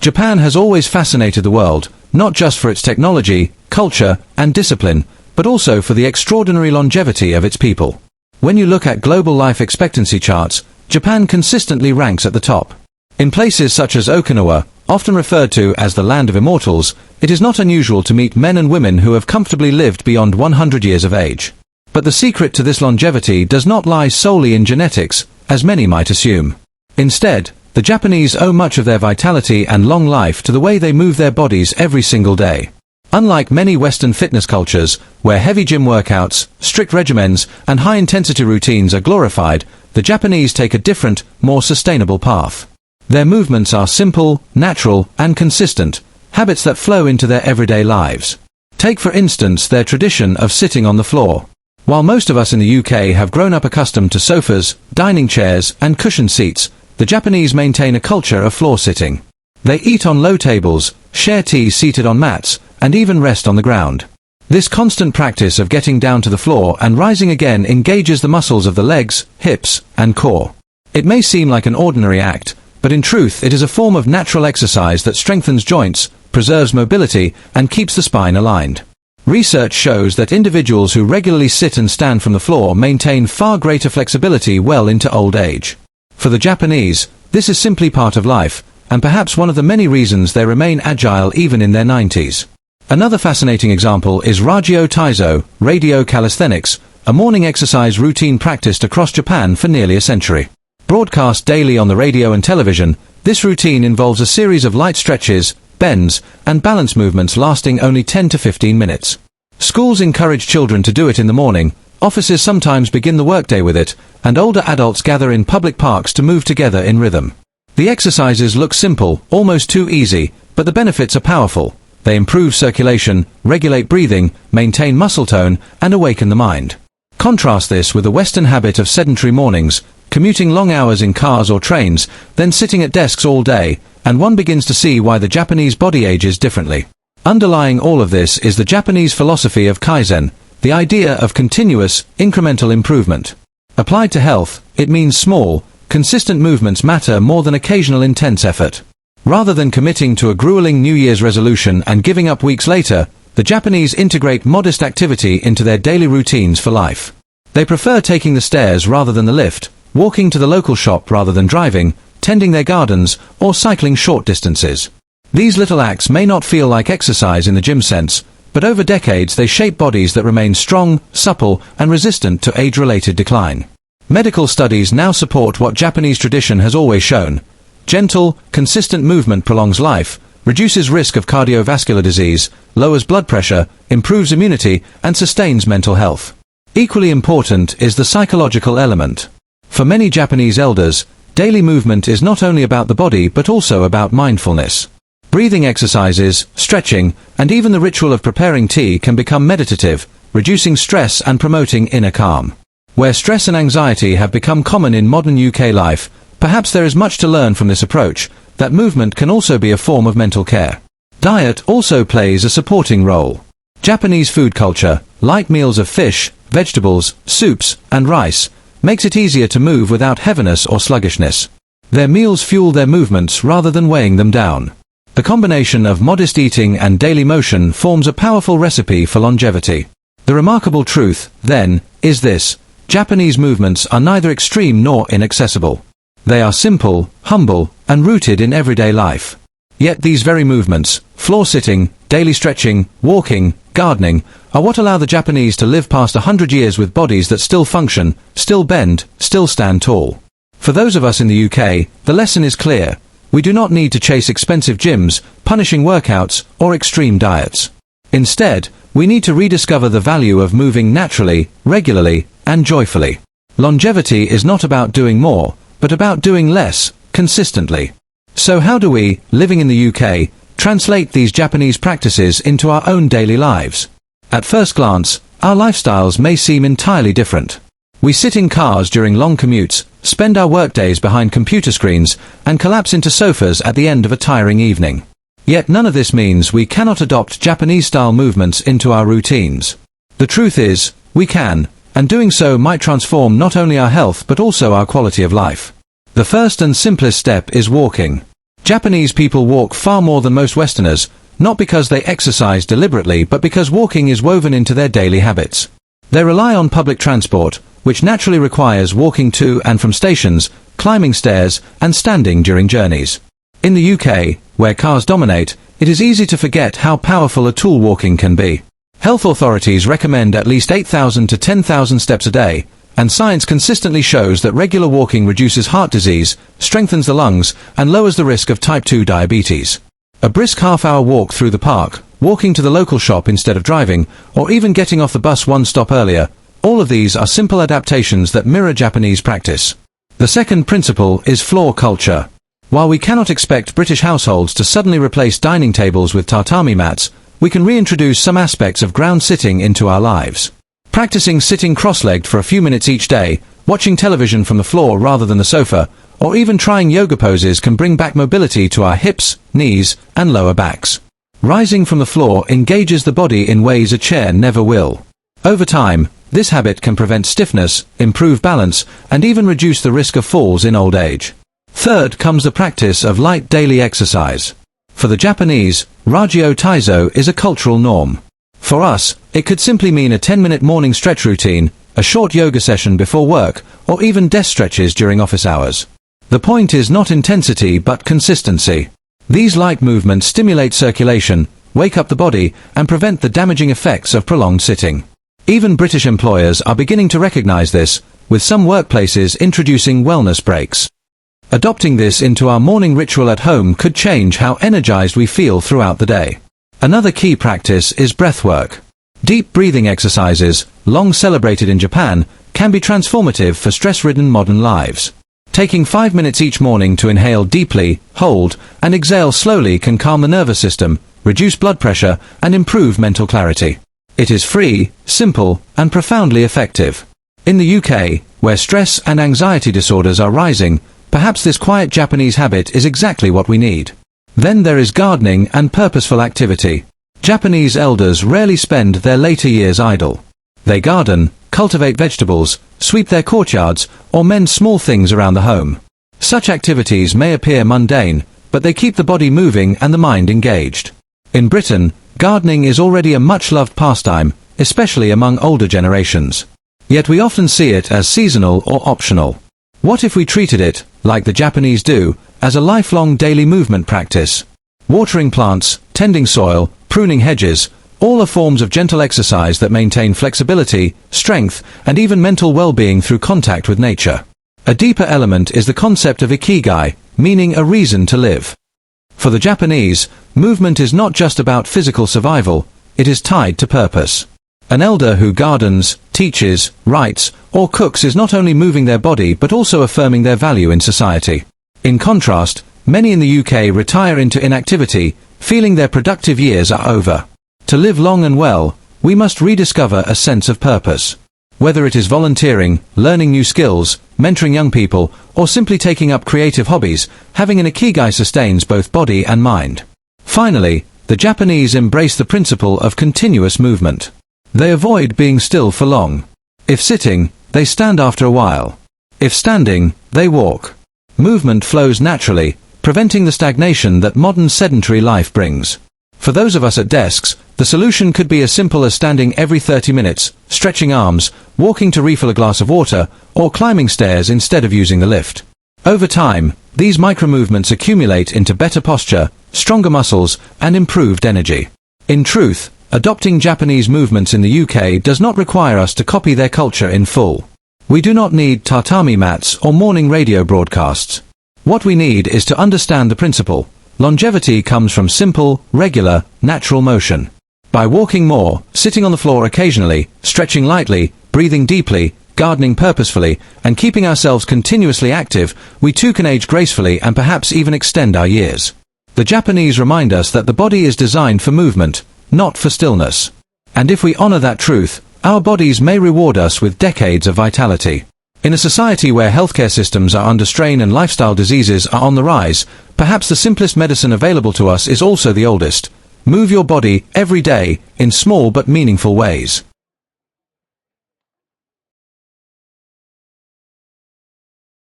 Japan has always fascinated the world, not just for its technology, culture, and discipline, but also for the extraordinary longevity of its people. When you look at global life expectancy charts, Japan consistently ranks at the top. In places such as Okinawa, often referred to as the land of immortals, it is not unusual to meet men and women who have comfortably lived beyond 100 years of age. But the secret to this longevity does not lie solely in genetics, as many might assume. Instead, the Japanese owe much of their vitality and long life to the way they move their bodies every single day. Unlike many Western fitness cultures, where heavy gym workouts, strict regimens, and high-intensity routines are glorified, the Japanese take a different, more sustainable path. Their movements are simple, natural, and consistent, habits that flow into their everyday lives. Take for instance their tradition of sitting on the floor. While most of us in the UK have grown up accustomed to sofas, dining chairs, and cushioned seats, the Japanese maintain a culture of floor sitting. They eat on low tables, share tea seated on mats, and even rest on the ground. This constant practice of getting down to the floor and rising again engages the muscles of the legs, hips, and core. It may seem like an ordinary act, but in truth it is a form of natural exercise that strengthens joints, preserves mobility, and keeps the spine aligned. Research shows that individuals who regularly sit and stand from the floor maintain far greater flexibility well into old age. For the Japanese, this is simply part of life, and perhaps one of the many reasons they remain agile even in their 90s. Another fascinating example is Ragyo Taizo, radio calisthenics, a morning exercise routine practiced across Japan for nearly a century. Broadcast daily on the radio and television, this routine involves a series of light stretches, bends, and balance movements lasting only 10 to 15 minutes. Schools encourage children to do it in the morning, offices sometimes begin the workday with it, and older adults gather in public parks to move together in rhythm. The exercises look simple, almost too easy, but the benefits are powerful. They improve circulation, regulate breathing, maintain muscle tone, and awaken the mind. Contrast this with the Western habit of sedentary mornings, commuting long hours in cars or trains, then sitting at desks all day, and one begins to see why the Japanese body ages differently. Underlying all of this is the Japanese philosophy of Kaizen, the idea of continuous, incremental improvement. Applied to health, it means small, consistent movements matter more than occasional intense effort. Rather than committing to a grueling New Year's resolution and giving up weeks later, the Japanese integrate modest activity into their daily routines for life. They prefer taking the stairs rather than the lift, walking to the local shop rather than driving, tending their gardens, or cycling short distances. These little acts may not feel like exercise in the gym sense, but over decades they shape bodies that remain strong, supple, and resistant to age-related decline. Medical studies now support what Japanese tradition has always shown. Gentle, consistent movement prolongs life, reduces risk of cardiovascular disease, lowers blood pressure, improves immunity, and sustains mental health. Equally important is the psychological element. For many Japanese elders, daily movement is not only about the body but also about mindfulness. Breathing exercises, stretching, and even the ritual of preparing tea can become meditative, reducing stress and promoting inner calm. Where stress and anxiety have become common in modern UK life, perhaps there is much to learn from this approach, that movement can also be a form of mental care. Diet also plays a supporting role. Japanese food culture, light meals of fish, vegetables, soups, and rice, makes it easier to move without heaviness or sluggishness. Their meals fuel their movements rather than weighing them down. The combination of modest eating and daily motion forms a powerful recipe for longevity. The remarkable truth, then, is this: Japanese movements are neither extreme nor inaccessible. They are simple, humble, and rooted in everyday life. Yet these very movements, floor sitting, daily stretching, walking, gardening, are what allow the Japanese to live past 100 years with bodies that still function, still bend, still stand tall. For those of us in the UK, the lesson is clear. We do not need to chase expensive gyms, punishing workouts, or extreme diets. Instead, we need to rediscover the value of moving naturally, regularly, and joyfully. Longevity is not about doing more, but about doing less, consistently. So how do we, living in the UK, translate these Japanese practices into our own daily lives? At first glance, our lifestyles may seem entirely different. We sit in cars during long commutes, spend our workdays behind computer screens, and collapse into sofas at the end of a tiring evening. Yet none of this means we cannot adopt Japanese-style movements into our routines. The truth is, we can, and doing so might transform not only our health but also our quality of life. The first and simplest step is walking. Japanese people walk far more than most Westerners, not because they exercise deliberately but because walking is woven into their daily habits. They rely on public transport, which naturally requires walking to and from stations, climbing stairs, and standing during journeys. In the UK, where cars dominate, it is easy to forget how powerful a tool walking can be. Health authorities recommend at least 8,000 to 10,000 steps a day, and science consistently shows that regular walking reduces heart disease, strengthens the lungs, and lowers the risk of type 2 diabetes. A brisk half-hour walk through the park, walking to the local shop instead of driving, or even getting off the bus one stop earlier, all of these are simple adaptations that mirror Japanese practice. The second principle is floor culture. While we cannot expect British households to suddenly replace dining tables with tatami mats, we can reintroduce some aspects of ground sitting into our lives. Practicing sitting cross-legged for a few minutes each day, watching television from the floor rather than the sofa, or even trying yoga poses can bring back mobility to our hips, knees, and lower backs. Rising from the floor engages the body in ways a chair never will. Over time, this habit can prevent stiffness, improve balance, and even reduce the risk of falls in old age. Third comes the practice of light daily exercise. For the Japanese, Ragyo Taizo is a cultural norm. For us, it could simply mean a 10-minute morning stretch routine, a short yoga session before work, or even desk stretches during office hours. The point is not intensity but consistency. These light movements stimulate circulation, wake up the body, and prevent the damaging effects of prolonged sitting. Even British employers are beginning to recognize this, with some workplaces introducing wellness breaks. Adopting this into our morning ritual at home could change how energized we feel throughout the day. Another key practice is breathwork. Deep breathing exercises, long celebrated in Japan, can be transformative for stress-ridden modern lives. Taking 5 minutes each morning to inhale deeply, hold, and exhale slowly can calm the nervous system, reduce blood pressure, and improve mental clarity. It is free, simple, and profoundly effective. In the UK, where stress and anxiety disorders are rising, perhaps this quiet Japanese habit is exactly what we need. Then there is gardening and purposeful activity. Japanese elders rarely spend their later years idle. They garden, cultivate vegetables, sweep their courtyards, or mend small things around the home. Such activities may appear mundane, but they keep the body moving and the mind engaged. In Britain, gardening is already a much-loved pastime, especially among older generations. Yet we often see it as seasonal or optional. What if we treated it, like the Japanese do, as a lifelong daily movement practice? Watering plants, tending soil, pruning hedges, all are forms of gentle exercise that maintain flexibility, strength, and even mental well-being through contact with nature. A deeper element is the concept of ikigai, meaning a reason to live. For the Japanese, movement is not just about physical survival, it is tied to purpose. An elder who gardens, teaches, writes, or cooks is not only moving their body but also affirming their value in society. In contrast, many in the UK retire into inactivity, feeling their productive years are over. To live long and well, we must rediscover a sense of purpose. Whether it is volunteering, learning new skills, mentoring young people, or simply taking up creative hobbies, having an ikigai sustains both body and mind. Finally, the Japanese embrace the principle of continuous movement. They avoid being still for long. If sitting, they stand after a while. If standing, they walk. Movement flows naturally, preventing the stagnation that modern sedentary life brings. For those of us at desks, the solution could be as simple as standing every 30 minutes, stretching arms, walking to refill a glass of water, or climbing stairs instead of using the lift. Over time, these micro-movements accumulate into better posture, stronger muscles, and improved energy. In truth, adopting Japanese movements in the UK does not require us to copy their culture in full. We do not need tatami mats or morning radio broadcasts. What we need is to understand the principle. Longevity comes from simple, regular, natural motion. By walking more, sitting on the floor occasionally, stretching lightly, breathing deeply, gardening purposefully, and keeping ourselves continuously active, we too can age gracefully and perhaps even extend our years. The Japanese remind us that the body is designed for movement, not for stillness. And if we honor that truth, our bodies may reward us with decades of vitality. In a society where healthcare systems are under strain and lifestyle diseases are on the rise, perhaps the simplest medicine available to us is also the oldest. Move your body every day in small but meaningful ways.